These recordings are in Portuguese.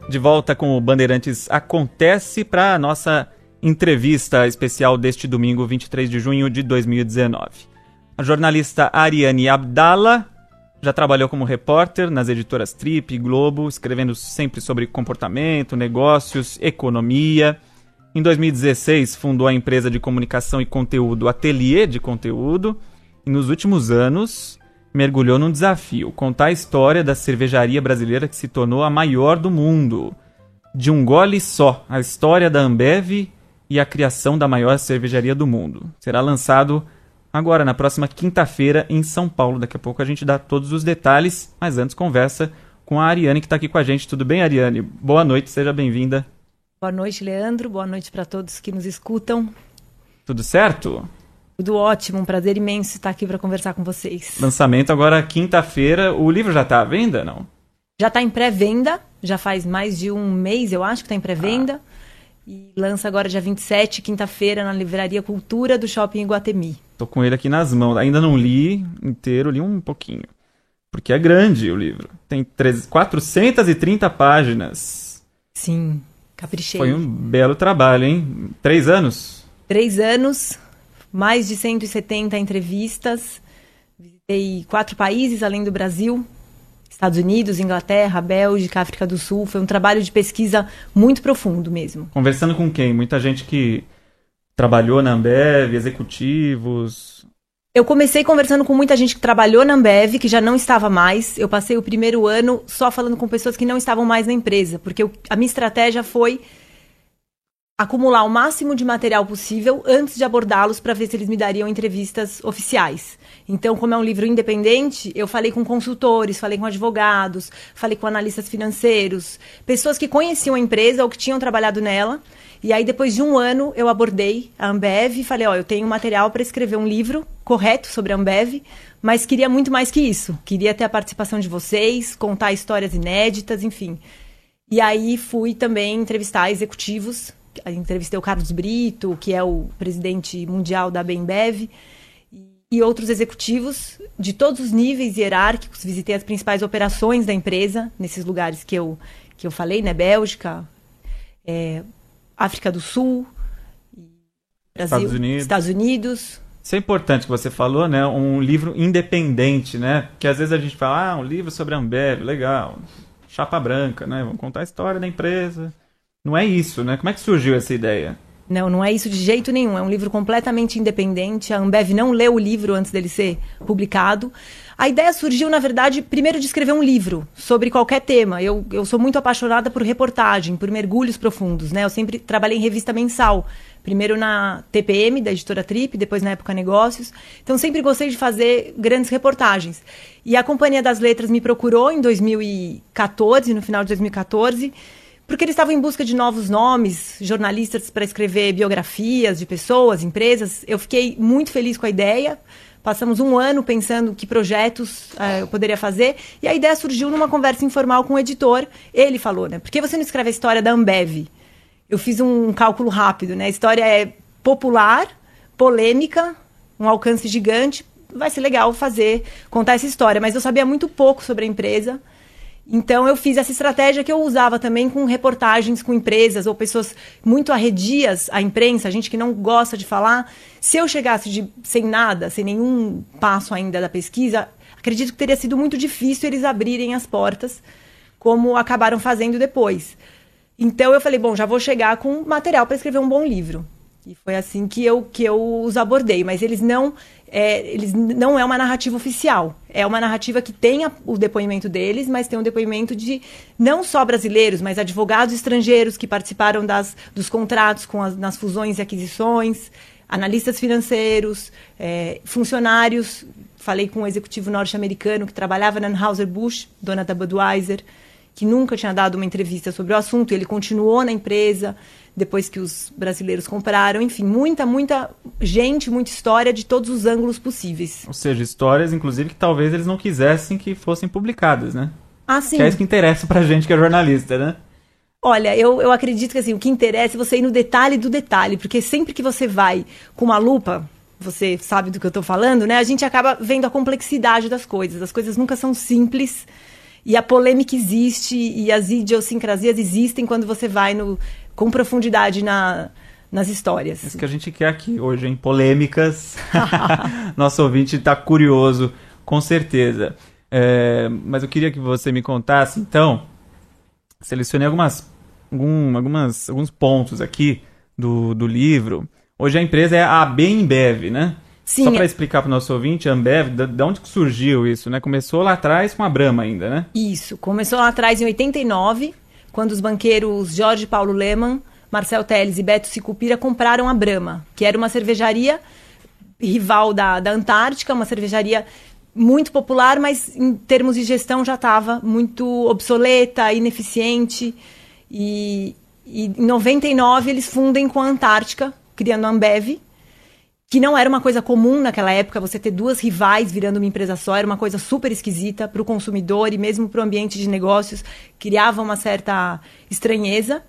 De volta com o Bandeirantes Acontece para a nossa entrevista especial deste domingo, 23 de junho de 2019. A jornalista Ariane Abdala já trabalhou como repórter nas editoras Trip e Globo, escrevendo sempre sobre comportamento, negócios, economia. Em 2016, fundou a empresa de comunicação e conteúdo Ateliê de Conteúdo e nos últimos anos mergulhou num desafio, contar a história da cervejaria brasileira que se tornou a maior do mundo. De um gole só, a história da Ambev e a criação da maior cervejaria do mundo. Será lançado agora, na próxima quinta-feira, em São Paulo. Daqui a pouco a gente dá todos os detalhes, mas antes conversa com a Ariane, que está aqui com a gente. Tudo bem, Ariane? Boa noite, seja bem-vinda. Boa noite, Leandro. Boa noite para todos que nos escutam. Tudo certo? Tudo ótimo, um prazer imenso estar aqui para conversar com vocês. Lançamento agora quinta-feira. O livro já está à venda, não? Já está em pré-venda, já faz mais de um mês, eu acho que está em pré-venda. E lança agora dia 27, quinta-feira, na Livraria Cultura do Shopping Iguatemi. Tô com ele aqui nas mãos. Ainda não li inteiro, li um pouquinho. Porque é grande o livro. Tem 430 páginas. Sim, caprichei. Foi um belo trabalho, hein? 3 anos? 3 anos, mais de 170 entrevistas. Visitei 4 países além do Brasil. Estados Unidos, Inglaterra, Bélgica, África do Sul. Foi um trabalho de pesquisa muito profundo mesmo. Conversando com quem? Muita gente que trabalhou na Ambev, executivos... Eu comecei conversando com muita gente que trabalhou na Ambev, que já não estava mais. Eu passei o primeiro ano só falando com pessoas que não estavam mais na empresa, porque a minha estratégia foi acumular o máximo de material possível antes de abordá-los para ver se eles me dariam entrevistas oficiais. Então, como é um livro independente, eu falei com consultores, falei com advogados, falei com analistas financeiros, pessoas que conheciam a empresa ou que tinham trabalhado nela. E aí, depois de um ano, eu abordei a Ambev e falei, eu tenho material para escrever um livro correto sobre a Ambev, mas queria muito mais que isso. Queria ter a participação de vocês, contar histórias inéditas, enfim. E aí, fui também entrevistar executivos. Entrevistei o Carlos Brito, que é o presidente mundial da Ambev, e outros executivos de todos os níveis hierárquicos. Visitei as principais operações da empresa, nesses lugares que eu falei, né? Bélgica, África do Sul, Brasil, Estados Unidos. Isso é importante que você falou, né? Um livro independente, né? Porque às vezes a gente fala, um livro sobre a Ambev, legal, chapa branca, né? Vamos contar a história da empresa. Não é isso, né? Como é que surgiu essa ideia? Não é isso de jeito nenhum. É um livro completamente independente. A Ambev não leu o livro antes dele ser publicado. A ideia surgiu, na verdade, primeiro de escrever um livro sobre qualquer tema. Eu sou muito apaixonada por reportagem, por mergulhos profundos, né? Eu sempre trabalhei em revista mensal. Primeiro na TPM, da editora Trip, depois na Época Negócios. Então, sempre gostei de fazer grandes reportagens. E a Companhia das Letras me procurou em 2014, no final de 2014, porque eles estavam em busca de novos nomes, jornalistas para escrever biografias de pessoas, empresas. Eu fiquei muito feliz com a ideia. Passamos um ano pensando que projetos eu poderia fazer. E a ideia surgiu numa conversa informal com o editor. Ele falou, né? Por que você não escreve a história da Ambev? Eu fiz um cálculo rápido, né? A história é popular, polêmica, um alcance gigante. Vai ser legal contar essa história. Mas eu sabia muito pouco sobre a empresa. Então, eu fiz essa estratégia que eu usava também com reportagens com empresas ou pessoas muito arredias à imprensa, gente que não gosta de falar. Se eu chegasse sem nada, sem nenhum passo ainda da pesquisa, acredito que teria sido muito difícil eles abrirem as portas, como acabaram fazendo depois. Então, eu falei, já vou chegar com material para escrever um bom livro. E foi assim que eu os abordei. Mas eles não é uma narrativa oficial. É uma narrativa que tem o depoimento deles, mas tem um depoimento de não só brasileiros, mas advogados estrangeiros que participaram dos contratos nas fusões e aquisições, analistas financeiros, funcionários. Falei com um executivo norte-americano que trabalhava na Anheuser-Busch, dona da Budweiser, que nunca tinha dado uma entrevista sobre o assunto. Ele continuou na empresa depois que os brasileiros compraram. Enfim, muita gente, muita história de todos os ângulos possíveis. Ou seja, histórias, inclusive, que talvez eles não quisessem que fossem publicadas, né? Ah, sim. Que é isso que interessa pra gente que é jornalista, né? Olha, eu acredito que assim, o que interessa é você ir no detalhe do detalhe, porque sempre que você vai com uma lupa, você sabe do que eu estou falando, né? A gente acaba vendo a complexidade das coisas. As coisas nunca são simples e a polêmica existe e as idiosincrasias existem quando você vai com profundidade nas histórias. Isso que a gente quer aqui hoje, em polêmicas. Nosso ouvinte está curioso, com certeza. Mas eu queria que você me contasse, então, selecionei alguns pontos aqui do livro. Hoje a empresa é a AB InBev, né? Sim. Só para explicar para o nosso ouvinte, a Ambev, de onde que surgiu isso, né? Começou lá atrás com a Brahma ainda, né? Isso, começou lá atrás em 89, quando os banqueiros Jorge Paulo Lemann, Marcel Telles e Beto Sicupira compraram a Brahma, que era uma cervejaria rival da Antártica, uma cervejaria muito popular, mas em termos de gestão já estava muito obsoleta, ineficiente. E em 99 eles fundem com a Antártica, criando a Ambev, que não era uma coisa comum naquela época, você ter duas rivais virando uma empresa só, era uma coisa super esquisita para o consumidor e mesmo para o ambiente de negócios, criava uma certa estranheza.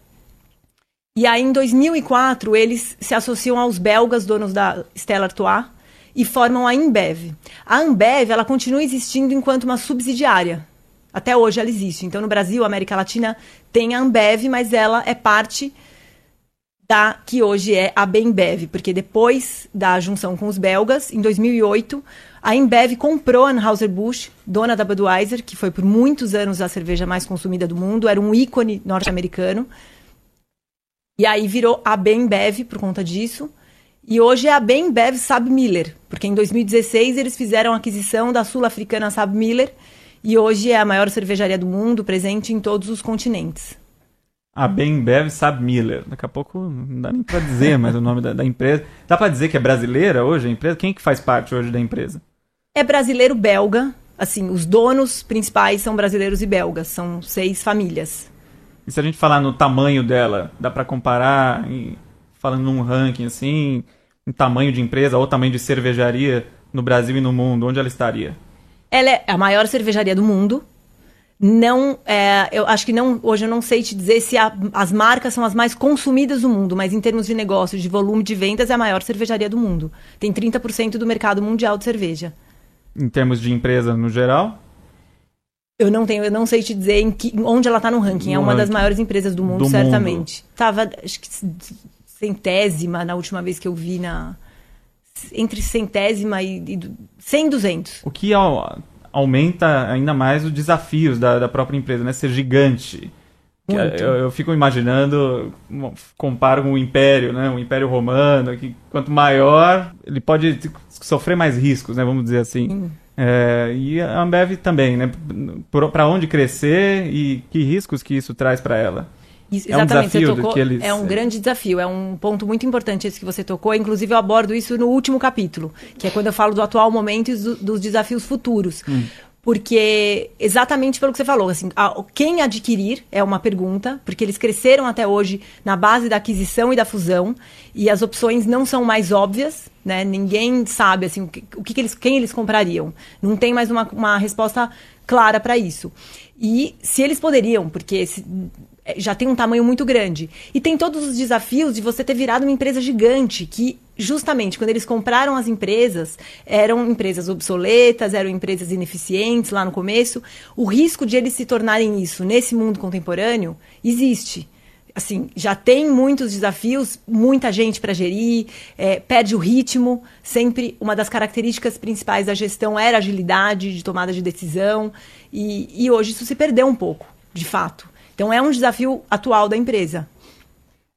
E aí, em 2004, eles se associam aos belgas, donos da Stella Artois, e formam a InBev. A Ambev, ela continua existindo enquanto uma subsidiária. Até hoje ela existe. Então, no Brasil, América Latina, tem a Ambev, mas ela é parte da que hoje é a Bembev, porque depois da junção com os belgas, em 2008, a InBev comprou a Anheuser-Busch, dona da Budweiser, que foi por muitos anos a cerveja mais consumida do mundo, era um ícone norte-americano. E aí virou a Bembev por conta disso. E hoje é a Bembev SABMiller, porque em 2016 eles fizeram a aquisição da sul-africana SABMiller e hoje é a maior cervejaria do mundo, presente em todos os continentes. A Bembev SABMiller. Daqui a pouco não dá nem para dizer mais o nome da empresa. Dá para dizer que é brasileira hoje a empresa? Quem que faz parte hoje da empresa? É brasileiro-belga. Assim, os donos principais são brasileiros e belgas. São 6 famílias. E se a gente falar no tamanho dela, dá para comparar, falando num ranking assim, em tamanho de empresa ou tamanho de cervejaria no Brasil e no mundo, onde ela estaria? Ela é a maior cervejaria do mundo. Não, eu acho que não, hoje eu não sei te dizer se as marcas são as mais consumidas do mundo, mas em termos de negócio, de volume de vendas, é a maior cervejaria do mundo. Tem 30% do mercado mundial de cerveja. Em termos de empresa no geral? Eu não sei te dizer onde ela está no ranking. É uma das maiores empresas do mundo, certamente. Estava, acho que, centésima na última vez que eu vi, entre centésima e 100, 200. O que aumenta ainda mais os desafios da própria empresa, né? Ser gigante. Eu fico imaginando, comparo com o Império, né? O Império Romano, que quanto maior, ele pode sofrer mais riscos, né? Vamos dizer assim. E a Ambev também, né? Para onde crescer e que riscos que isso traz para ela. Isso, exatamente, você tocou, é um grande desafio, é um ponto muito importante esse que você tocou, inclusive eu abordo isso no último capítulo, que é quando eu falo do atual momento e dos desafios futuros. Porque, exatamente pelo que você falou, assim, quem adquirir é uma pergunta, porque eles cresceram até hoje na base da aquisição e da fusão, e as opções não são mais óbvias, né? Ninguém sabe assim, quem eles comprariam. Não tem mais uma resposta clara para isso. E se eles poderiam, porque já tem um tamanho muito grande. E tem todos os desafios de você ter virado uma empresa gigante, que justamente quando eles compraram as empresas, eram empresas obsoletas, eram empresas ineficientes lá no começo. O risco de eles se tornarem isso nesse mundo contemporâneo existe. Assim, já tem muitos desafios, muita gente para gerir, perde o ritmo. Sempre uma das características principais da gestão era a agilidade de tomada de decisão. E hoje isso se perdeu um pouco, de fato. Então, é um desafio atual da empresa.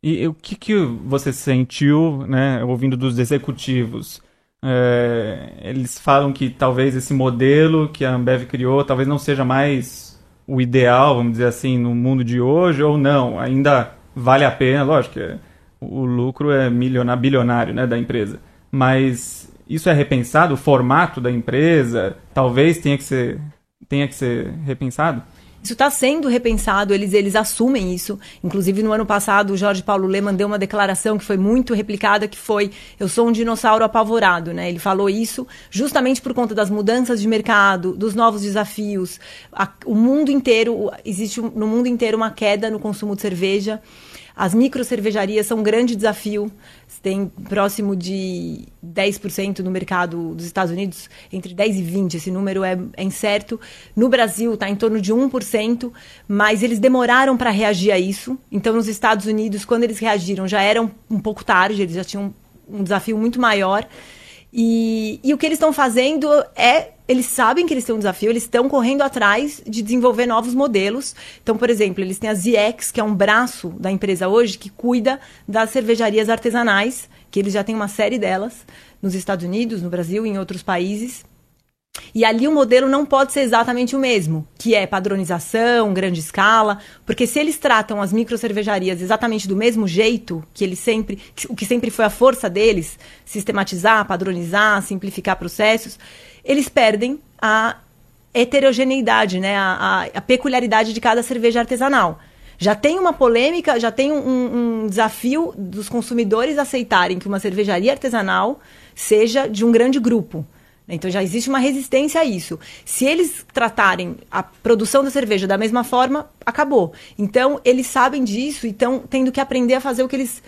E o que você sentiu, né, ouvindo dos executivos? Eles falam que talvez esse modelo que a Ambev criou talvez não seja mais o ideal, vamos dizer assim, no mundo de hoje, ou não? Ainda vale a pena, lógico que o lucro é bilionário, né, da empresa. Mas isso é repensado? O formato da empresa talvez tenha que ser repensado? Isso está sendo repensado, eles assumem isso. Inclusive, no ano passado, o Jorge Paulo Lemann deu uma declaração que foi muito replicada, que foi: eu sou um dinossauro apavorado, né? Ele falou isso justamente por conta das mudanças de mercado, dos novos desafios. O mundo inteiro, existe no mundo inteiro uma queda no consumo de cerveja. As microcervejarias são um grande desafio. Tem próximo de 10% no mercado dos Estados Unidos, entre 10% e 20%, esse número é incerto. No Brasil está em torno de 1%, mas eles demoraram para reagir a isso. Então, nos Estados Unidos, quando eles reagiram, já era um pouco tarde, eles já tinham um desafio muito maior. E o que eles estão fazendo eles sabem que eles têm um desafio, eles estão correndo atrás de desenvolver novos modelos. Então, por exemplo, eles têm a ZX, que é um braço da empresa hoje, que cuida das cervejarias artesanais, que eles já têm uma série delas nos Estados Unidos, no Brasil e em outros países. E ali o modelo não pode ser exatamente o mesmo, que é padronização, grande escala, porque se eles tratam as microcervejarias exatamente do mesmo jeito, o que sempre foi a força deles, sistematizar, padronizar, simplificar processos, eles perdem a heterogeneidade, né, a peculiaridade de cada cerveja artesanal. Já tem uma polêmica, já tem um desafio dos consumidores aceitarem que uma cervejaria artesanal seja de um grande grupo. Então, já existe uma resistência a isso. Se eles tratarem a produção da cerveja da mesma forma, acabou. Então, eles sabem disso e estão tendo que aprender a fazer o que eles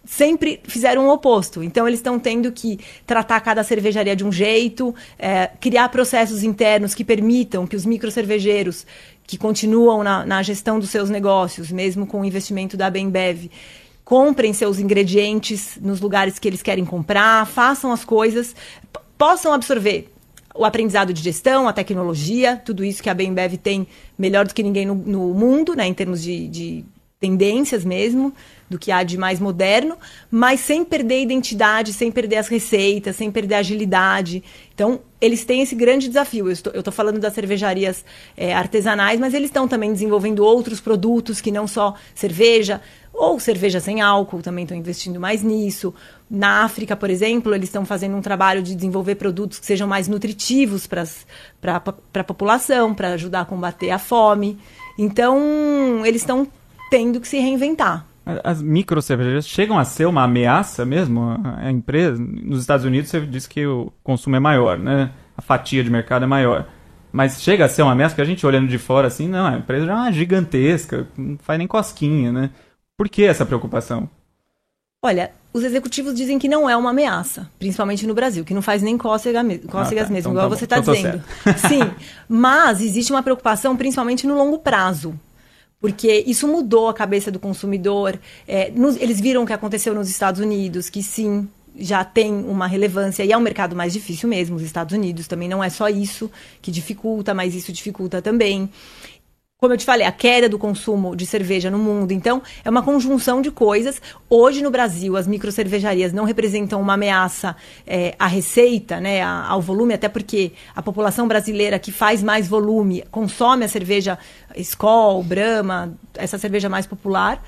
sempre fizeram o oposto. Então, eles estão tendo que tratar cada cervejaria de um jeito, criar processos internos que permitam que os microcervejeiros que continuam na gestão dos seus negócios, mesmo com o investimento da Bembev, comprem seus ingredientes nos lugares que eles querem comprar, façam as coisas, possam absorver o aprendizado de gestão, a tecnologia, tudo isso que a Bembev tem melhor do que ninguém no mundo, né, em termos de tendências mesmo, do que há de mais moderno, mas sem perder a identidade, sem perder as receitas, sem perder a agilidade. Então, eles têm esse grande desafio. Eu estou falando das cervejarias artesanais, mas eles estão também desenvolvendo outros produtos que não só cerveja, ou cerveja sem álcool, também estão investindo mais nisso. Na África, por exemplo, eles estão fazendo um trabalho de desenvolver produtos que sejam mais nutritivos para a população, para ajudar a combater a fome. Então, eles estão tendo que se reinventar. As microcervejarias chegam a ser uma ameaça mesmo? A empresa, nos Estados Unidos, você disse que o consumo é maior, né? A fatia de mercado é maior. Mas chega a ser uma ameaça, que a gente olhando de fora assim, não, a empresa já é uma gigantesca, não faz nem cosquinha, né? Por que essa preocupação? Olha, os executivos dizem que não é uma ameaça, principalmente no Brasil, que não faz nem cócegas mesmo, então igual você está dizendo. Sim, mas existe uma preocupação principalmente no longo prazo. Porque isso mudou a cabeça do consumidor. Eles viram o que aconteceu nos Estados Unidos, que sim, já tem uma relevância, e é um mercado mais difícil mesmo. Os Estados Unidos também não é só isso que dificulta, mas isso dificulta também. Como eu te falei, a queda do consumo de cerveja no mundo. Então, é uma conjunção de coisas. Hoje, no Brasil, as microcervejarias não representam uma ameaça à receita, né, ao volume, até porque a população brasileira que faz mais volume consome a cerveja Skol, Brahma, essa cerveja mais popular.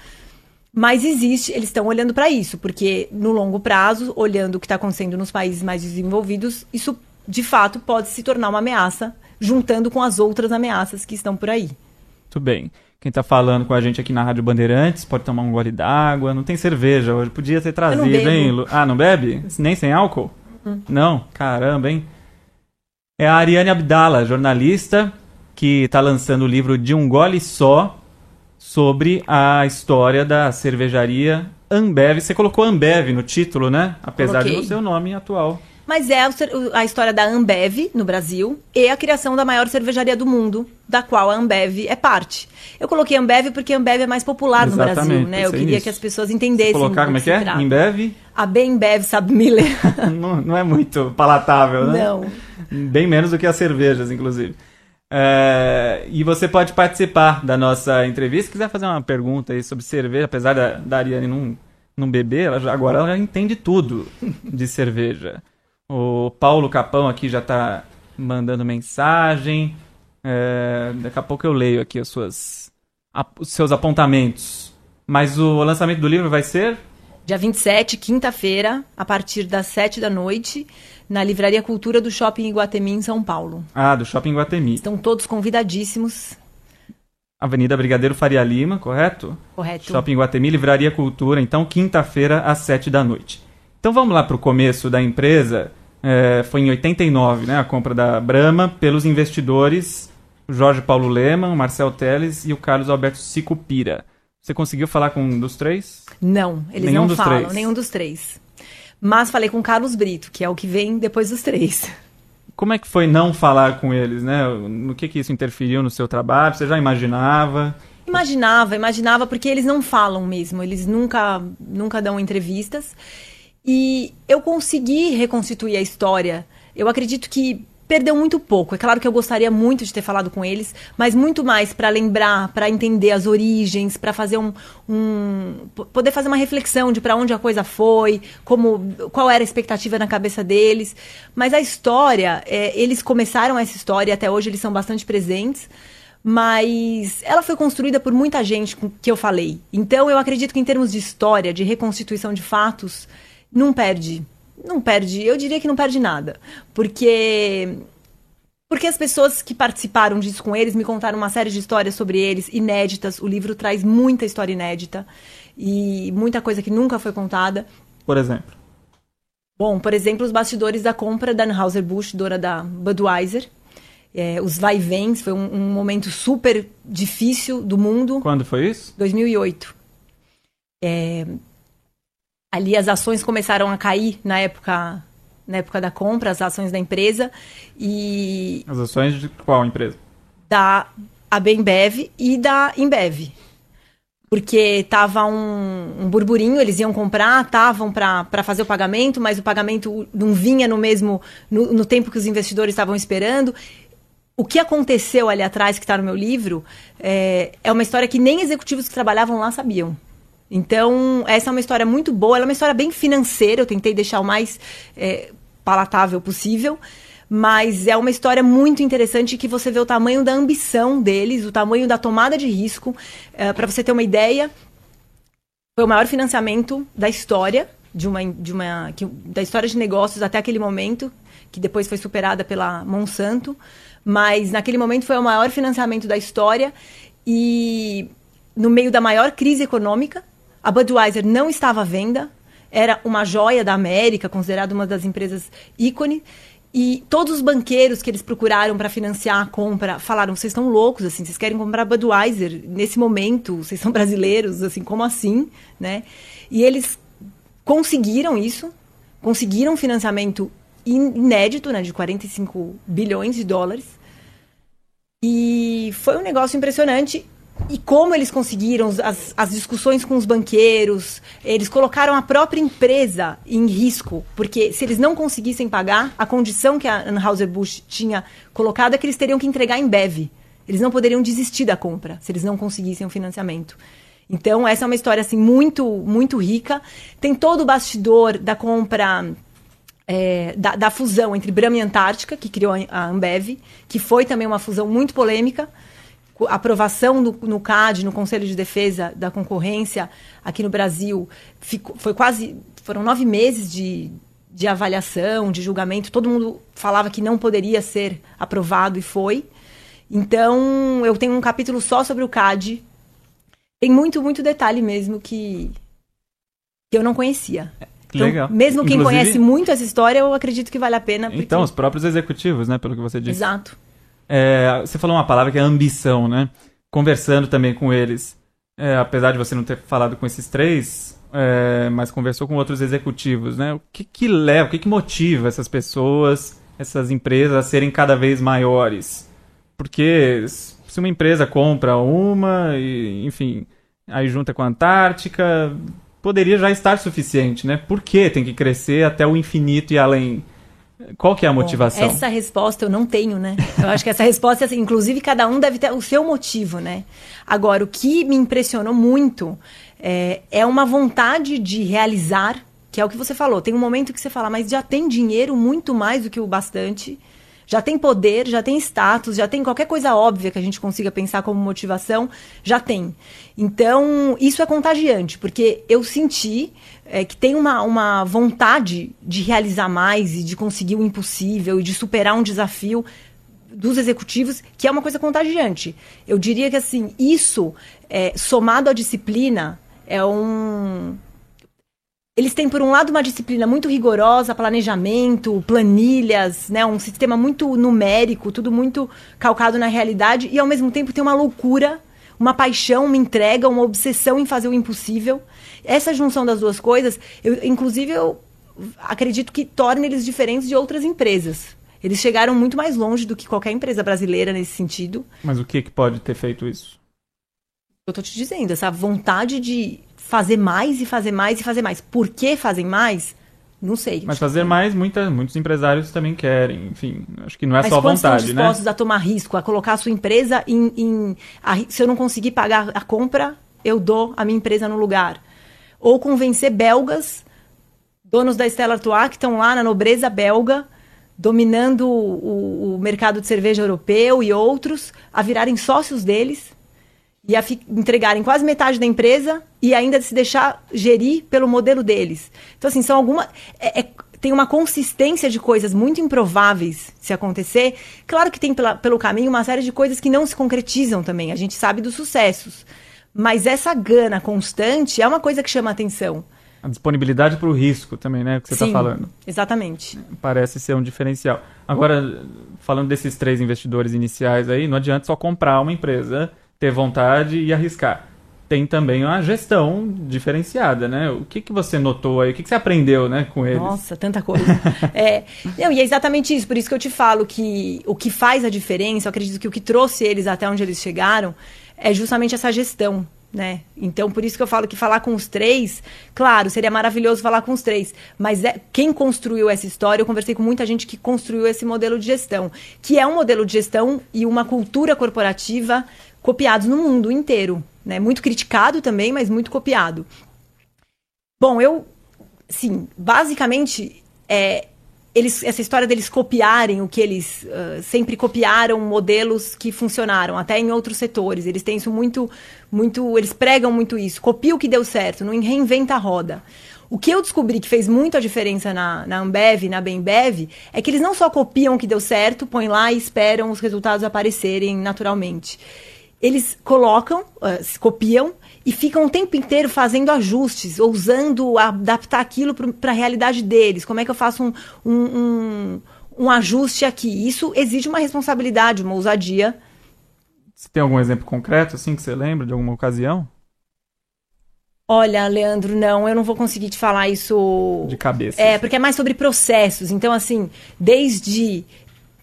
Mas existe, eles estão olhando para isso, porque no longo prazo, olhando o que está acontecendo nos países mais desenvolvidos, isso, de fato, pode se tornar uma ameaça, juntando com as outras ameaças que estão por aí. Muito bem. Quem está falando com a gente aqui na Rádio Bandeirantes pode tomar um gole d'água. Não tem cerveja hoje. Podia ter trazido, hein, Lu? Ah, não bebe? Nem sem álcool? Não? Caramba, hein? É a Ariane Abdala, jornalista, que está lançando o livro De um Gole Só, sobre a história da cervejaria Ambev. Você colocou Ambev no título, né? Apesar de não ser o nome atual. Mas é a história da Ambev no Brasil e a criação da maior cervejaria do mundo, da qual a Ambev é parte. Eu coloquei Ambev porque a Ambev é mais popular no Brasil, né? Eu queria que as pessoas entendessem. Você colocar como é que é? Ambev? A Bembev Sabmiller. Não é muito palatável, né? Não. Bem menos do que as cervejas, inclusive. E você pode participar da nossa entrevista. Se quiser fazer uma pergunta aí sobre cerveja, apesar da Ariane não beber, agora ela já entende tudo de cerveja. O Paulo Capão aqui já está mandando mensagem. Daqui a pouco eu leio aqui os seus apontamentos. Mas o lançamento do livro vai ser? Dia 27, quinta-feira, a partir das 7 da noite, na Livraria Cultura do Shopping Iguatemi, em São Paulo. Ah, do Shopping Iguatemi. Estão todos convidadíssimos. Avenida Brigadeiro Faria Lima, correto? Correto. Shopping Iguatemi, Livraria Cultura, então, quinta-feira, às 7 da noite. Então, vamos lá para o começo da empresa. Foi em 89, né, a compra da Brahma pelos investidores Jorge Paulo Lemann, Marcel Teles e o Carlos Alberto Sicupira. Você conseguiu falar com um dos três? Não, eles Nenhum não dos falam, três. nenhum dos três. Mas falei com o Carlos Brito, que é o que vem depois dos três. Como é que foi não falar com eles, né? No que isso interferiu no seu trabalho? Você já imaginava? Imaginava, porque eles não falam mesmo, eles nunca dão entrevistas. E eu consegui reconstituir a história. Eu acredito que perdeu muito pouco. É claro que eu gostaria muito de ter falado com eles, mas muito mais para lembrar, para entender as origens, para fazer poder fazer uma reflexão de para onde a coisa foi, qual era a expectativa na cabeça deles. Mas a história, eles começaram essa história e até hoje eles são bastante presentes, mas ela foi construída por muita gente com que eu falei. Então eu acredito que em termos de história, de reconstituição de fatos, não perde, eu diria que não perde nada, porque as pessoas que participaram disso com eles me contaram uma série de histórias sobre eles, inéditas. O livro traz muita história inédita e muita coisa que nunca foi contada. Por exemplo? Bom, por exemplo, os bastidores da compra da Anheuser-Busch, dona da Budweiser. Os vai-vens, foi um momento super difícil do mundo. Quando foi isso? 2008. Ali as ações começaram a cair na época da compra, as ações da empresa. E as ações de qual empresa? Da Bembev e da Embev. Porque tava um burburinho, eles iam comprar, estavam para fazer o pagamento, mas o pagamento não vinha no tempo que os investidores estavam esperando. O que aconteceu ali atrás, que está no meu livro, é uma história que nem executivos que trabalhavam lá sabiam. Então, essa é uma história muito boa, ela é uma história bem financeira, eu tentei deixar o mais palatável possível, mas é uma história muito interessante que você vê o tamanho da ambição deles, o tamanho da tomada de risco. Para você ter uma ideia, foi o maior financiamento da história, da história de negócios até aquele momento, que depois foi superada pela Monsanto, mas naquele momento foi o maior financiamento da história e no meio da maior crise econômica. A Budweiser não estava à venda, era uma joia da América, considerada uma das empresas ícone, e todos os banqueiros que eles procuraram para financiar a compra falaram: vocês estão loucos, assim, vocês querem comprar a Budweiser nesse momento, vocês são brasileiros, assim, como assim, né? E eles conseguiram isso, conseguiram um financiamento inédito, né, de 45 bilhões de dólares, e foi um negócio impressionante. E como eles conseguiram, as discussões com os banqueiros, eles colocaram a própria empresa em risco, porque se eles não conseguissem pagar, a condição que a Anheuser-Busch tinha colocado é que eles teriam que entregar em Embev. Eles não poderiam desistir da compra, se eles não conseguissem o financiamento. Então, essa é uma história assim, muito, muito rica. Tem todo o bastidor da compra, da fusão entre Brahma e Antártica, que criou a Ambev, que foi também uma fusão muito polêmica. A aprovação no CAD, no Conselho de Defesa da Concorrência, aqui no Brasil, foram 9 meses de avaliação, de julgamento. Todo mundo falava que não poderia ser aprovado e foi. Então, eu tenho um capítulo só sobre o CAD. Tem muito, muito detalhe mesmo que eu não conhecia. Então, legal. Mesmo quem conhece muito essa história, eu acredito que vale a pena. Porque... Então, os próprios executivos, né, pelo que você disse. Exato. Você falou uma palavra que é ambição, né? Conversando também com eles, apesar de você não ter falado com esses três, mas conversou com outros executivos, né? O que leva, o que motiva essas pessoas, essas empresas a serem cada vez maiores? Porque se uma empresa compra uma, e, enfim, aí junta com a Antártica, poderia já estar suficiente, né? Por que tem que crescer até o infinito e além? Qual que é a motivação? Bom, essa resposta eu não tenho, né? Eu acho que essa resposta, assim, inclusive, cada um deve ter o seu motivo, né? Agora, o que me impressionou muito é uma vontade de realizar, que é o que você falou. Tem um momento que você fala, mas já tem dinheiro muito mais do que o bastante, já tem poder, já tem status, já tem qualquer coisa óbvia que a gente consiga pensar como motivação, já tem. Então, isso é contagiante, porque eu senti que tem uma vontade de realizar mais e de conseguir o impossível e de superar um desafio dos executivos, que é uma coisa contagiante. Eu diria que, assim, isso, somado à disciplina, Eles têm, por um lado, uma disciplina muito rigorosa, planejamento, planilhas, né? Um sistema muito numérico, tudo muito calcado na realidade, e, ao mesmo tempo, tem uma loucura, uma paixão, uma entrega, uma obsessão em fazer o impossível. Essa junção das duas coisas, inclusive, eu acredito que torna eles diferentes de outras empresas. Eles chegaram muito mais longe do que qualquer empresa brasileira nesse sentido. Mas o que pode ter feito isso? Eu tô te dizendo, essa vontade de fazer mais e fazer mais e fazer mais. Por que fazem mais? Não sei. Mas fazer mais, muitos empresários também querem. Enfim, acho que não é só vontade, né? Mas quantos estão dispostos a tomar risco, a colocar a sua empresa se eu não conseguir pagar a compra, eu dou a minha empresa no lugar. Ou convencer belgas, donos da Stella Artois, que estão lá na nobreza belga, dominando o mercado de cerveja europeu e outros, a virarem sócios deles e a entregarem quase metade da empresa e ainda se deixar gerir pelo modelo deles. Então, assim, são tem uma consistência de coisas muito improváveis se acontecer. Claro que tem pelo caminho uma série de coisas que não se concretizam também. A gente sabe dos sucessos. Mas essa gana constante é uma coisa que chama a atenção. A disponibilidade para o risco também, né? Que você está falando. Exatamente. Parece ser um diferencial. Agora, falando desses 3 investidores iniciais aí, não adianta só comprar uma empresa, ter vontade e arriscar. Tem também uma gestão diferenciada, né? O que você notou aí? O que você aprendeu, né, com eles? Nossa, tanta coisa. E é exatamente isso. Por isso que eu te falo que o que faz a diferença, eu acredito que o que trouxe eles até onde eles chegaram é justamente essa gestão, né? Então, por isso que eu falo que falar com os 3, claro, seria maravilhoso falar com os 3, mas quem construiu essa história, eu conversei com muita gente que construiu esse modelo de gestão, que é um modelo de gestão e uma cultura corporativa copiados no mundo inteiro, né? Muito criticado também, mas muito copiado. Bom, basicamente, essa história deles copiarem o que eles sempre copiaram, modelos que funcionaram, até em outros setores. Eles têm isso muito, eles pregam muito isso. Copia o que deu certo, não reinventa a roda. O que eu descobri que fez muito a diferença na Ambev, na Bembev, é que eles não só copiam o que deu certo, põem lá e esperam os resultados aparecerem naturalmente. Eles copiam e ficam o tempo inteiro fazendo ajustes, ousando adaptar aquilo para a realidade deles. Como é que eu faço um ajuste aqui? Isso exige uma responsabilidade, uma ousadia. Você tem algum exemplo concreto, assim, que você lembra de alguma ocasião? Olha, Leandro, eu não vou conseguir te falar isso... De cabeça. Porque é mais sobre processos. Então, assim, desde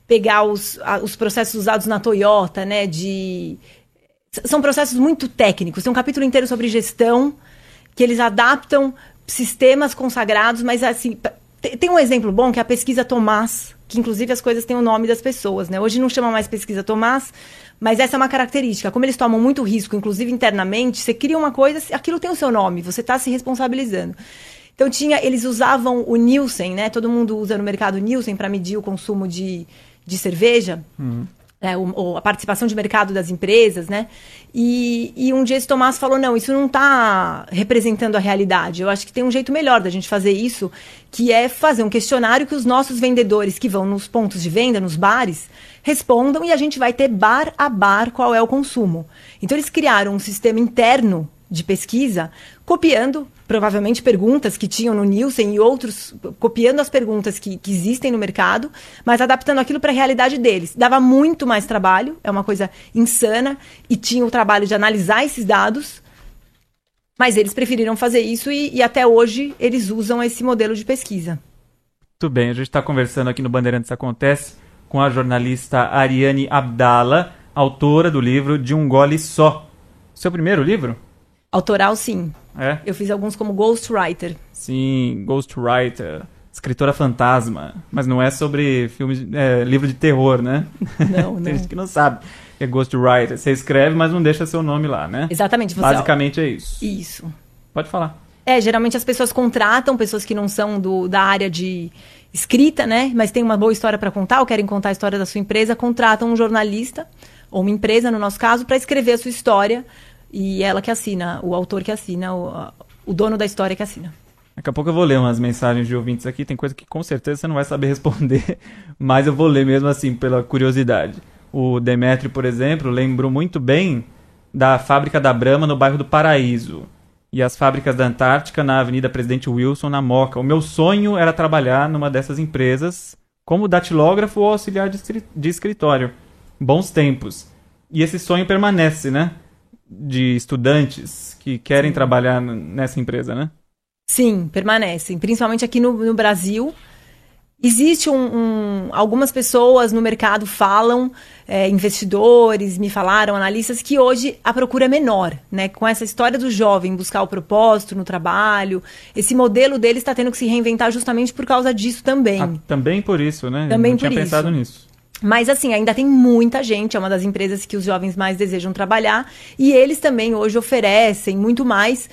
pegar os processos usados na Toyota, né, são processos muito técnicos. Tem um capítulo inteiro sobre gestão, que eles adaptam sistemas consagrados, mas assim, tem um exemplo bom que é a pesquisa Tomás, que inclusive as coisas têm o nome das pessoas, né? Hoje não chama mais pesquisa Tomás, mas essa é uma característica. Como eles tomam muito risco, inclusive internamente, você cria uma coisa, aquilo tem o seu nome, você está se responsabilizando. Então eles usavam o Nielsen, né? Todo mundo usa no mercado Nielsen para medir o consumo de cerveja. A participação de mercado das empresas, né? E um dia esse Tomás falou, não, isso não está representando a realidade. Eu acho que tem um jeito melhor da gente fazer isso, que é fazer um questionário que os nossos vendedores que vão nos pontos de venda, nos bares, respondam e a gente vai ter bar a bar qual é o consumo. Então eles criaram um sistema interno de pesquisa, copiando provavelmente perguntas que tinham no Nielsen e outros, copiando as perguntas que existem no mercado, mas adaptando aquilo para a realidade deles. Dava muito mais trabalho, é uma coisa insana, e tinha o trabalho de analisar esses dados, mas eles preferiram fazer isso e até hoje eles usam esse modelo de pesquisa. Muito bem, a gente está conversando aqui no Bandeirantes Acontece com a jornalista Ariane Abdala, autora do livro De um Gole Só. Seu primeiro livro? Autoral, sim. É? Eu fiz alguns como ghostwriter. Sim, ghostwriter, escritora fantasma. Mas não é sobre livro de terror, né? Não, Tem gente que não sabe. É ghostwriter. Você escreve, mas não deixa seu nome lá, né? Exatamente. Basicamente é isso. Isso. Pode falar. Geralmente as pessoas contratam pessoas que não são da área de escrita, né? Mas tem uma boa história para contar ou querem contar a história da sua empresa, contratam um jornalista, ou uma empresa, no nosso caso, para escrever a sua história. E ela que assina, o autor que assina, o dono da história que assina. Daqui a pouco eu vou ler umas mensagens de ouvintes aqui, tem coisa que com certeza você não vai saber responder, mas eu vou ler mesmo assim, pela curiosidade. O Demétrio, por exemplo, lembrou muito bem da fábrica da Brahma no bairro do Paraíso e as fábricas da Antártica na Avenida Presidente Wilson, na Moca. O meu sonho era trabalhar numa dessas empresas como datilógrafo ou auxiliar de escritório. Bons tempos. E esse sonho permanece, né? De estudantes que querem trabalhar nessa empresa, né? Sim, permanecem. Principalmente aqui no Brasil. Existe algumas pessoas no mercado falam, investidores, me falaram, analistas, que hoje a procura é menor, né? Com essa história do jovem buscar o propósito no trabalho, esse modelo dele está tendo que se reinventar justamente por causa disso também. Também por isso, né? Também não tinha por pensado isso. nisso. Mas, assim, ainda tem muita gente, é uma das empresas que os jovens mais desejam trabalhar, e eles também hoje oferecem muito mais.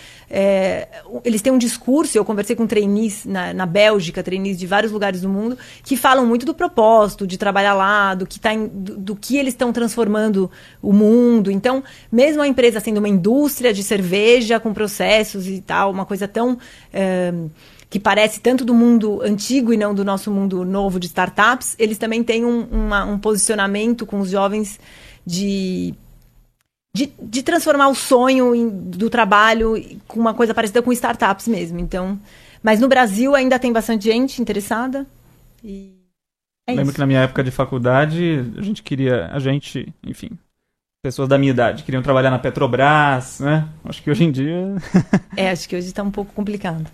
Eles têm um discurso, eu conversei com trainees na Bélgica, trainees de vários lugares do mundo, que falam muito do propósito, de trabalhar lá, do que eles estão transformando o mundo. Então, mesmo a empresa sendo uma indústria de cerveja, com processos e tal, uma coisa tão... que parece tanto do mundo antigo e não do nosso mundo novo de startups, eles também têm um posicionamento com os jovens de transformar o sonho do trabalho com uma coisa parecida com startups mesmo. Então, mas no Brasil ainda tem bastante gente interessada. E Lembro que na minha época de faculdade, enfim, pessoas da minha idade queriam trabalhar na Petrobras, né? Acho que hoje em dia... acho que hoje está um pouco complicado.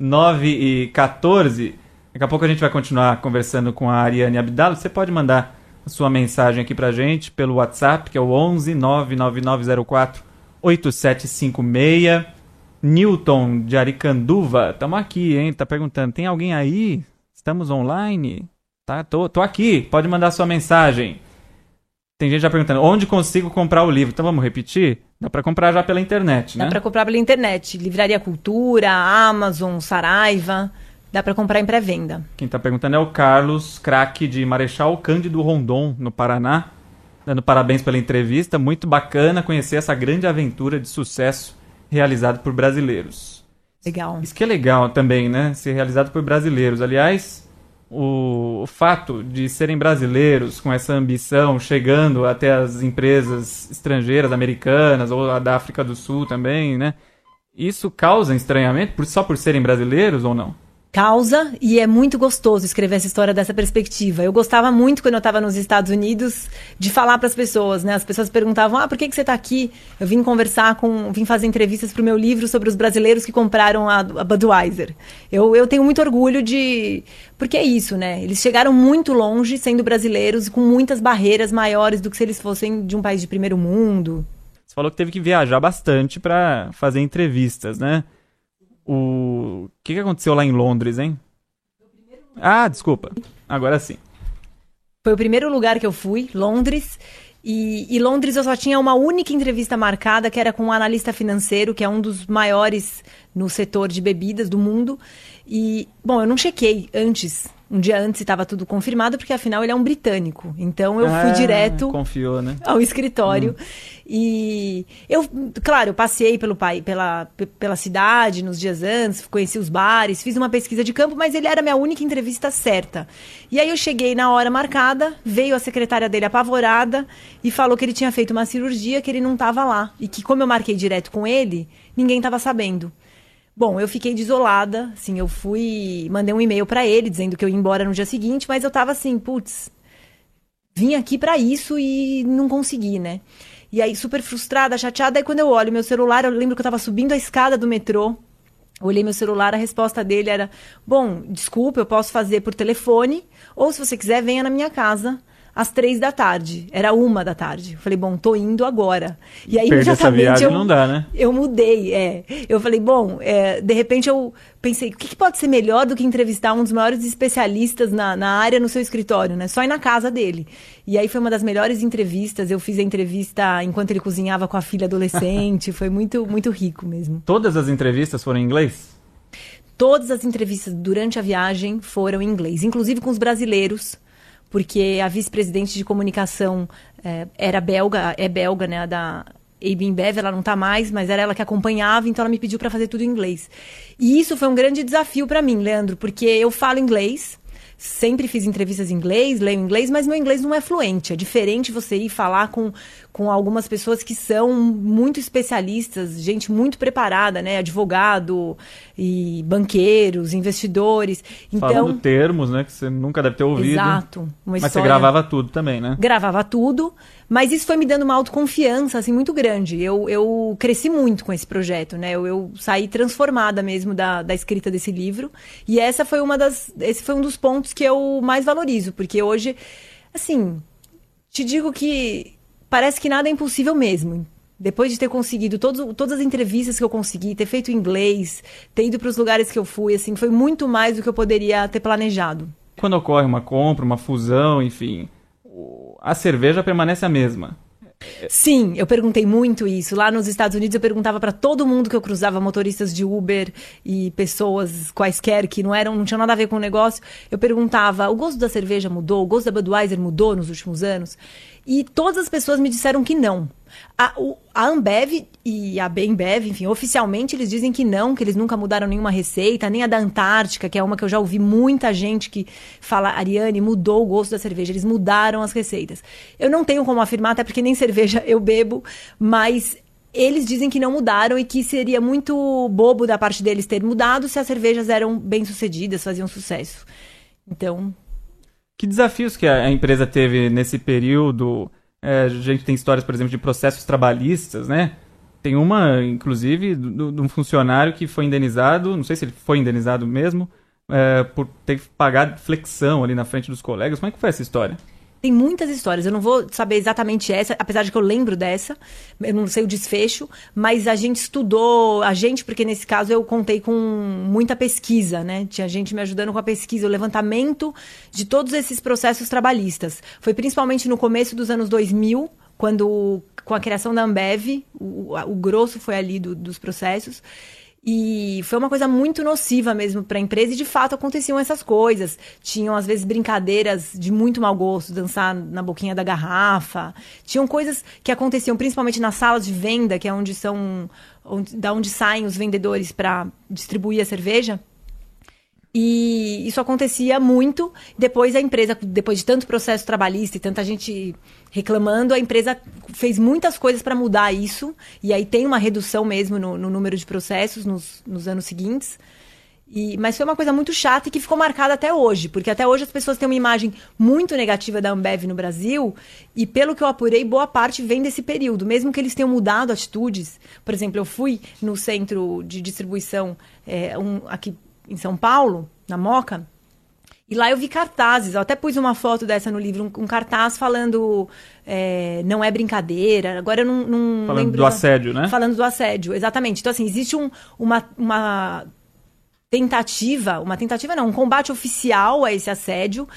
9h14, daqui a pouco a gente vai continuar conversando com a Ariane Abdallah. Você pode mandar a sua mensagem aqui pra gente pelo WhatsApp, que é o 11 99904 8756. Newton de Aricanduva, estamos aqui, hein? Tá perguntando, tem alguém aí? Estamos online? Tá, tô aqui, pode mandar sua mensagem. Tem gente já perguntando, onde consigo comprar o livro? Então vamos repetir? Dá para comprar já pela internet, né? Dá para comprar pela internet. Livraria Cultura, Amazon, Saraiva. Dá para comprar em pré-venda. Quem está perguntando é o Carlos Craque de Marechal Cândido Rondon, no Paraná. Dando parabéns pela entrevista. Muito bacana conhecer essa grande aventura de sucesso realizada por brasileiros. Legal. Isso que é legal também, né? Ser realizado por brasileiros. Aliás... O fato de serem brasileiros com essa ambição, chegando até as empresas estrangeiras, americanas, ou a da África do Sul também, né? Isso causa estranhamento só por serem brasileiros ou não? Causa, e é muito gostoso escrever essa história dessa perspectiva. Eu gostava muito, quando eu estava nos Estados Unidos, de falar para as pessoas, né? As pessoas perguntavam, por que você está aqui? Eu vim vim fazer entrevistas para o meu livro sobre os brasileiros que compraram a Budweiser. Eu tenho muito orgulho porque é isso, né? Eles chegaram muito longe sendo brasileiros, com muitas barreiras maiores do que se eles fossem de um país de primeiro mundo. Você falou que teve que viajar bastante para fazer entrevistas, né? O que aconteceu lá em Londres, hein? Desculpa. Agora sim. Foi o primeiro lugar que eu fui, Londres. E Londres eu só tinha uma única entrevista marcada, que era com um analista financeiro, que é um dos maiores no setor de bebidas do mundo. E, bom, eu não chequei antes. Um dia antes estava tudo confirmado, porque afinal ele é um britânico. Então eu fui direto ao escritório. E eu passei pela cidade nos dias antes, conheci os bares, fiz uma pesquisa de campo, mas ele era a minha única entrevista certa. E aí eu cheguei na hora marcada, veio a secretária dele apavorada e falou que ele tinha feito uma cirurgia, que ele não estava lá. E que como eu marquei direto com ele, ninguém estava sabendo. Bom, eu fiquei desolada, assim, mandei um e-mail pra ele dizendo que eu ia embora no dia seguinte, mas eu tava assim, vim aqui pra isso e não consegui, né? E aí, super frustrada, chateada, aí quando eu olho meu celular, eu lembro que eu tava subindo a escada do metrô, olhei meu celular, a resposta dele era, bom, desculpa, eu posso fazer por telefone, ou se você quiser, venha na minha casa às 3h. Era 1h. Eu falei, bom, tô indo agora. E aí, perder essa viagem não dá, né? Eu mudei, Eu falei, bom, de repente eu pensei, o que pode ser melhor do que entrevistar um dos maiores especialistas na área no seu escritório, né? Só ir na casa dele. E aí foi uma das melhores entrevistas. Eu fiz a entrevista enquanto ele cozinhava com a filha adolescente. Foi muito, muito rico mesmo. Todas as entrevistas foram em inglês? Todas as entrevistas durante a viagem foram em inglês, inclusive com os brasileiros, porque a vice-presidente de comunicação é belga, né, AB InBev, ela não tá mais, mas era ela que acompanhava, então ela me pediu para fazer tudo em inglês. E isso foi um grande desafio para mim, Leandro, porque eu falo inglês, sempre fiz entrevistas em inglês, leio inglês, mas meu inglês não é fluente. É diferente você ir falar com algumas pessoas que são muito especialistas, gente muito preparada, né? Advogado e banqueiros, investidores. Então, falando termos, né? Que você nunca deve ter ouvido. Exato. Mas você gravava tudo também, né? Gravava tudo, mas isso foi me dando uma autoconfiança, assim, muito grande. Eu cresci muito com esse projeto, né? Eu saí transformada mesmo da escrita desse livro. E esse foi um dos pontos que eu mais valorizo, porque hoje, assim, te digo que parece que nada é impossível mesmo. Depois de ter conseguido todas as entrevistas que eu consegui, ter feito inglês, ter ido para os lugares que eu fui, assim, foi muito mais do que eu poderia ter planejado. Quando ocorre uma compra, uma fusão, enfim, a cerveja permanece a mesma. Sim, eu perguntei muito isso. Lá nos Estados Unidos eu perguntava para todo mundo que eu cruzava, motoristas de Uber e pessoas quaisquer que não tinham nada a ver com o negócio. Eu perguntava, o gosto da cerveja mudou? O gosto da Budweiser mudou nos últimos anos? E todas as pessoas me disseram que não. A Ambev e a Bembev, enfim, oficialmente eles dizem que não, que eles nunca mudaram nenhuma receita, nem a da Antártica, que é uma que eu já ouvi muita gente que fala, Ariane, mudou o gosto da cerveja, eles mudaram as receitas. Eu não tenho como afirmar, até porque nem cerveja eu bebo, mas eles dizem que não mudaram e que seria muito bobo da parte deles ter mudado se as cervejas eram bem-sucedidas, faziam sucesso. Então... Que desafios que a empresa teve nesse período? A gente tem histórias, por exemplo, de processos trabalhistas, né? Tem uma, inclusive, de um funcionário que foi indenizado, não sei se ele foi indenizado mesmo, por ter pagado flexão ali na frente dos colegas. Como é que foi essa história? Tem muitas histórias, eu não vou saber exatamente essa, apesar de que eu lembro dessa, eu não sei o desfecho, mas a gente estudou, porque nesse caso eu contei com muita pesquisa, né? Tinha gente me ajudando com a pesquisa, o levantamento de todos esses processos trabalhistas. Foi principalmente no começo dos anos 2000, quando, com a criação da Ambev, o grosso foi ali dos processos. E foi uma coisa muito nociva mesmo para a empresa e, de fato, aconteciam essas coisas. Tinham, às vezes, brincadeiras de muito mau gosto, dançar na boquinha da garrafa. Tinham coisas que aconteciam principalmente nas salas de venda, que é da onde saem os vendedores para distribuir a cerveja. E isso acontecia muito. Depois a empresa, depois de tanto processo trabalhista e tanta gente reclamando, a empresa fez muitas coisas para mudar isso. E aí tem uma redução mesmo no número de processos nos anos seguintes. Mas foi uma coisa muito chata e que ficou marcada até hoje. Porque até hoje as pessoas têm uma imagem muito negativa da Ambev no Brasil. E pelo que eu apurei, boa parte vem desse período. Mesmo que eles tenham mudado atitudes. Por exemplo, eu fui no centro de distribuição aqui em São Paulo, na Moca, e lá eu vi cartazes, eu até pus uma foto dessa no livro, um cartaz falando não é brincadeira, agora eu não falando lembro... do assédio, né? Falando do assédio, exatamente. Então, assim, existe uma tentativa não, um combate oficial a esse assédio.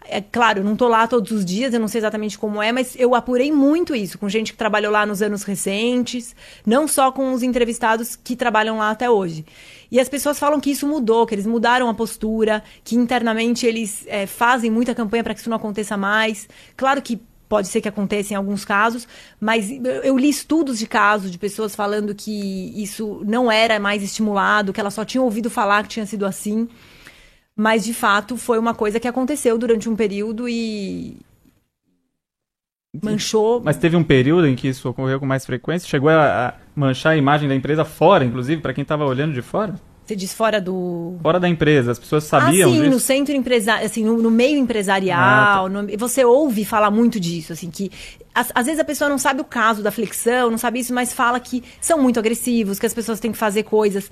É claro, eu não tô lá todos os dias, eu não sei exatamente como é, mas eu apurei muito isso, com gente que trabalhou lá nos anos recentes, não só com os entrevistados que trabalham lá até hoje. E as pessoas falam que isso mudou, que eles mudaram a postura, que internamente eles fazem muita campanha para que isso não aconteça mais. Claro que pode ser que aconteça em alguns casos, mas eu li estudos de casos de pessoas falando que isso não era mais estimulado, que elas só tinham ouvido falar que tinha sido assim. Mas, de fato, foi uma coisa que aconteceu durante um período e manchou... Mas teve um período em que isso ocorreu com mais frequência? Chegou a manchar a imagem da empresa fora, inclusive, para quem estava olhando de fora? Você diz fora do... Fora da empresa, as pessoas sabiam disso? Sim, no centro empresarial, assim, no meio empresarial, você ouve falar muito disso, assim, que às vezes a pessoa não sabe o caso da flexão, não sabe isso, mas fala que são muito agressivos, que as pessoas têm que fazer coisas,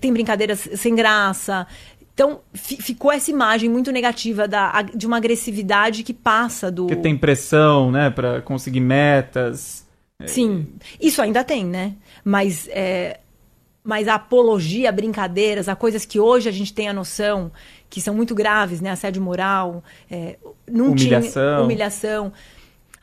tem brincadeiras sem graça. Então, ficou essa imagem muito negativa de uma agressividade que passa do... Que tem pressão, né, para conseguir metas. Sim, isso ainda tem, né? Mas a apologia a brincadeiras, a coisas que hoje a gente tem a noção que são muito graves, né? Assédio moral, humilhação.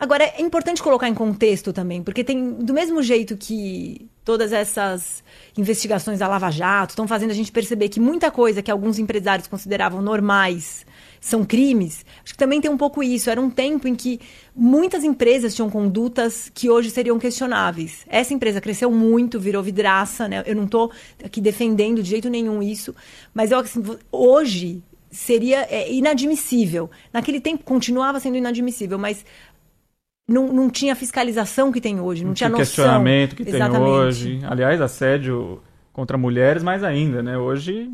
Agora, é importante colocar em contexto também, porque tem, do mesmo jeito que todas essas investigações da Lava Jato estão fazendo a gente perceber que muita coisa que alguns empresários consideravam normais são crimes. Acho que também tem um pouco isso. Era um tempo em que muitas empresas tinham condutas que hoje seriam questionáveis. Essa empresa cresceu muito, virou vidraça, né? Eu não estou aqui defendendo de jeito nenhum isso, mas eu, assim, hoje seria inadmissível. Naquele tempo continuava sendo inadmissível, mas não tinha a fiscalização que tem hoje, não tinha noção. Questionamento que tem hoje. Aliás, assédio contra mulheres, mais ainda, né? Hoje,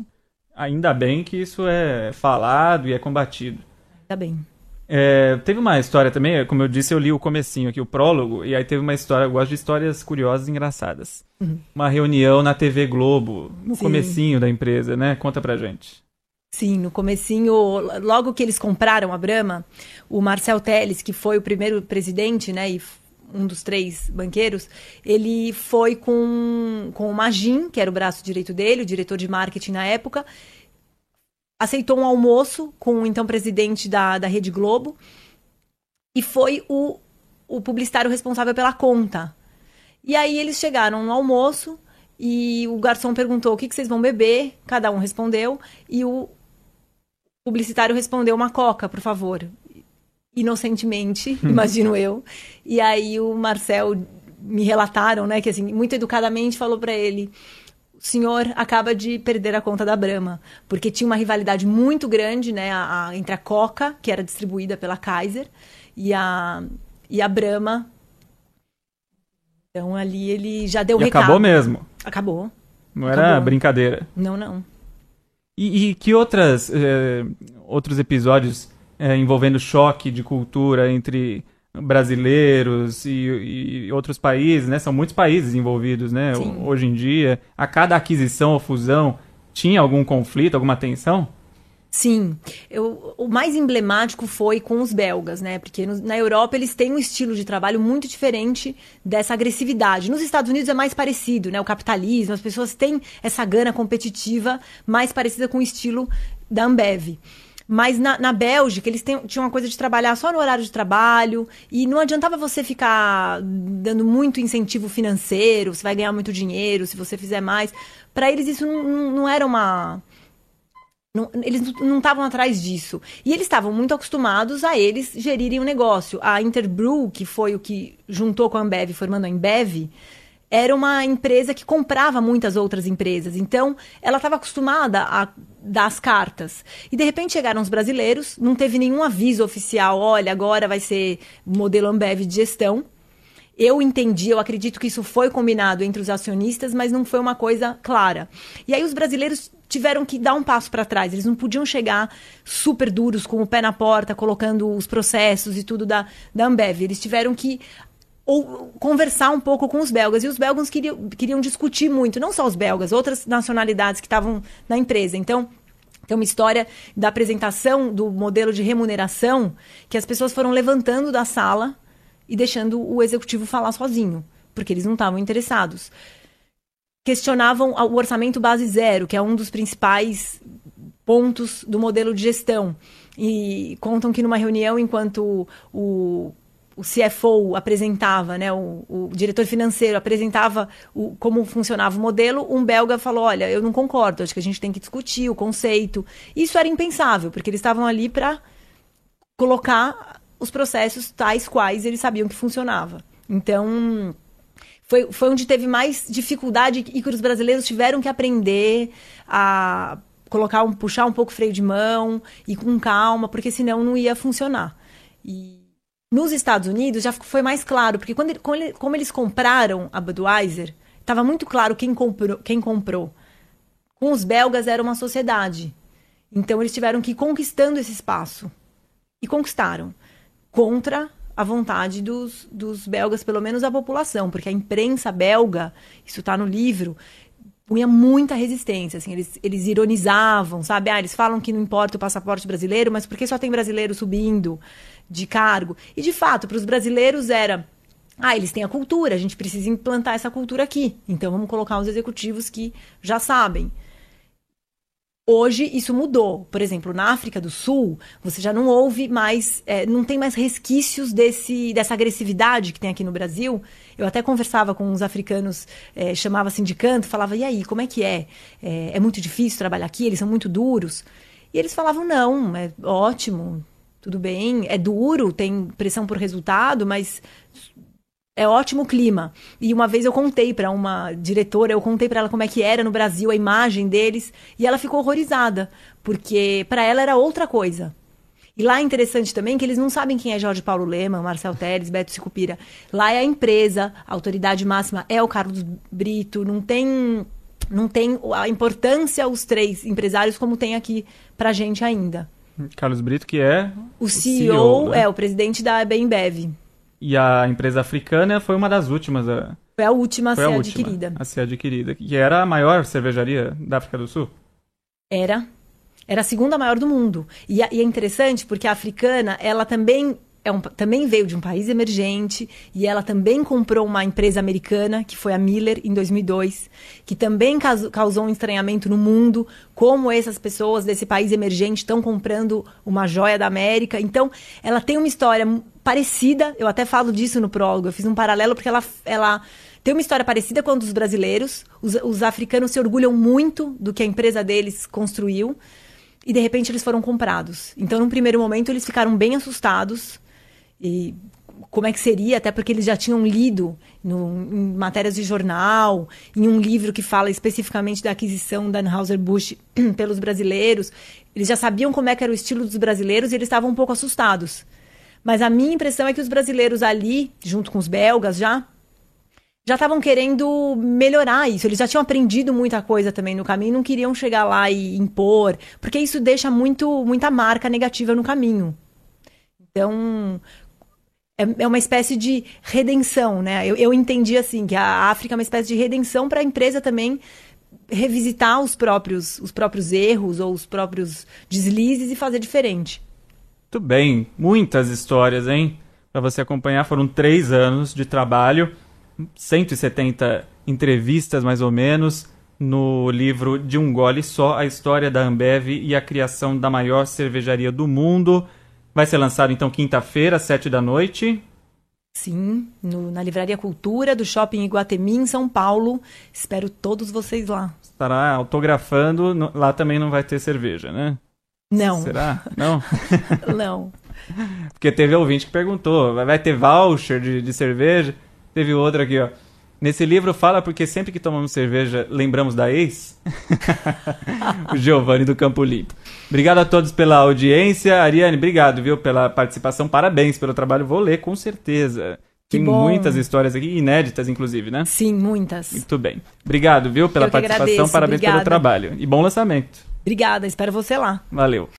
ainda bem que isso é falado e é combatido. Ainda bem. Teve uma história também, como eu disse, eu li o comecinho aqui, o prólogo, e aí teve uma história, eu gosto de histórias curiosas e engraçadas. Uma reunião na TV Globo, no comecinho da empresa, né? Conta pra gente. Sim, no comecinho, logo que eles compraram a Brahma, o Marcel Telles, que foi o primeiro presidente, né, e um dos 3 banqueiros, ele foi com o Magin, que era o braço direito dele, o diretor de marketing na época, aceitou um almoço com o então presidente da Rede Globo e foi o publicitário responsável pela conta. E aí eles chegaram no almoço e o garçom perguntou o que vocês vão beber, cada um respondeu, e o publicitário respondeu uma Coca, por favor. Inocentemente, imagino eu. E aí o Marcel, me relataram, né, que assim, muito educadamente falou para ele: o senhor acaba de perder a conta da Brahma, porque tinha uma rivalidade muito grande, né, entre a Coca, que era distribuída pela Kaiser, e a Brahma. Então ali ele já deu recado. Acabou mesmo. Acabou. Não era brincadeira. Não. E que outros episódios envolvendo choque de cultura entre brasileiros e outros países, né? São muitos países envolvidos, né? Hoje em dia, a cada aquisição ou fusão, tinha algum conflito, alguma tensão? Sim. O mais emblemático foi com os belgas, né? Porque na Europa eles têm um estilo de trabalho muito diferente dessa agressividade. Nos Estados Unidos é mais parecido, né? O capitalismo, as pessoas têm essa gana competitiva mais parecida com o estilo da Ambev. Mas na Bélgica, eles tinham uma coisa de trabalhar só no horário de trabalho, e não adiantava você ficar dando muito incentivo financeiro, você vai ganhar muito dinheiro se você fizer mais. Para eles isso não era uma... eles não estavam atrás disso. E eles estavam muito acostumados a eles gerirem o negócio. A Interbrew, que foi o que juntou com a Ambev, formando a Ambev, era uma empresa que comprava muitas outras empresas. Então, ela estava acostumada a dar as cartas. E, de repente, chegaram os brasileiros, não teve nenhum aviso oficial: olha, agora vai ser modelo Ambev de gestão. Eu entendi, eu acredito que isso foi combinado entre os acionistas, mas não foi uma coisa clara. E aí os brasileiros tiveram que dar um passo para trás. Eles não podiam chegar super duros, com o pé na porta, colocando os processos e tudo da Ambev. Eles tiveram que conversar um pouco com os belgas. E os belgas queriam discutir muito, não só os belgas, outras nacionalidades que estavam na empresa. Então, tem uma história da apresentação do modelo de remuneração que as pessoas foram levantando da sala e deixando o executivo falar sozinho, porque eles não estavam interessados. Questionavam o orçamento base zero, que é um dos principais pontos do modelo de gestão. E contam que numa reunião, enquanto o CFO apresentava, né, o diretor financeiro apresentava como funcionava o modelo, um belga falou: olha, eu não concordo, acho que a gente tem que discutir o conceito. Isso era impensável, porque eles estavam ali para colocar os processos tais quais eles sabiam que funcionava. Então, foi onde teve mais dificuldade e que os brasileiros tiveram que aprender a puxar um pouco o freio de mão e com calma, porque senão não ia funcionar. E nos Estados Unidos já foi mais claro, porque como eles compraram a Budweiser, estava muito claro quem comprou. Com os belgas era uma sociedade. Então eles tiveram que ir conquistando esse espaço. E conquistaram. Contra a vontade dos belgas, pelo menos a população, porque a imprensa belga, isso está no livro, punha muita resistência, assim, eles ironizavam, sabe? Eles falam que não importa o passaporte brasileiro, mas por que só tem brasileiro subindo de cargo? E, de fato, para os brasileiros era: eles têm a cultura, a gente precisa implantar essa cultura aqui, então vamos colocar os executivos que já sabem. Hoje isso mudou. Por exemplo, na África do Sul, você já não ouve mais, não tem mais resquícios dessa agressividade que tem aqui no Brasil. Eu até conversava com uns africanos, chamava assim de canto, falava: e aí, como é que é? É muito difícil trabalhar aqui? Eles são muito duros. E eles falavam, não, é ótimo, tudo bem, é duro, tem pressão por resultado, mas é ótimo o clima. E uma vez eu contei para uma diretora, eu contei para ela como é que era no Brasil, a imagem deles, e ela ficou horrorizada, porque para ela era outra coisa. E lá é interessante também que eles não sabem quem é Jorge Paulo Lemann, Marcel Telles, Beto Sicupira. Lá é a empresa, a autoridade máxima é o Carlos Brito, não tem a importância os três empresários como tem aqui pra gente ainda. Carlos Brito, que é o CEO, né? É o presidente da Bembev. E a empresa africana foi uma das últimas. Foi a última a ser adquirida. A ser adquirida. Que era a maior cervejaria da África do Sul? Era a segunda maior do mundo. E é interessante porque a africana, ela também também veio de um país emergente e ela também comprou uma empresa americana, que foi a Miller, em 2002, que também causou um estranhamento no mundo, como essas pessoas desse país emergente estão comprando uma joia da América. Então, ela tem uma história parecida, eu até falo disso no prólogo, eu fiz um paralelo porque ela tem uma história parecida com a dos brasileiros, os africanos se orgulham muito do que a empresa deles construiu, e de repente eles foram comprados. Então, num primeiro momento, eles ficaram bem assustados. E como é que seria? Até porque eles já tinham lido em matérias de jornal, em um livro que fala especificamente da aquisição da Anheuser-Busch pelos brasileiros. Eles já sabiam como é que era o estilo dos brasileiros e eles estavam um pouco assustados. Mas a minha impressão é que os brasileiros ali, junto com os belgas já estavam querendo melhorar isso. Eles já tinham aprendido muita coisa também no caminho, não queriam chegar lá e impor, porque isso deixa muita marca negativa no caminho. Então, é uma espécie de redenção, né? Eu entendi assim, que a África é uma espécie de redenção para a empresa também revisitar os próprios erros ou os próprios deslizes e fazer diferente. Muito bem, muitas histórias, hein? Para você acompanhar, foram 3 anos de trabalho, 170 entrevistas, mais ou menos, no livro De um Gole Só, a história da Ambev e a criação da maior cervejaria do mundo. Vai ser lançado, então, quinta-feira, às 19h. Sim, na Livraria Cultura, do Shopping Iguatemi, em São Paulo. Espero todos vocês lá. Estará autografando. Lá também não vai ter cerveja, né? Não. Será? Não? Não. Porque teve ouvinte que perguntou, vai ter voucher de cerveja? Teve outra aqui, ó. Nesse livro fala porque sempre que tomamos cerveja lembramos da ex? O Giovanni do Campo Limpo. Obrigado a todos pela audiência. Ariane, obrigado, viu, pela participação. Parabéns pelo trabalho. Vou ler, com certeza. Tem muitas histórias aqui, inéditas, inclusive, né? Sim, muitas. Muito bem. Obrigado, viu, pela participação. Agradeço. Parabéns pelo trabalho. E bom lançamento. Obrigada, espero você lá. Valeu.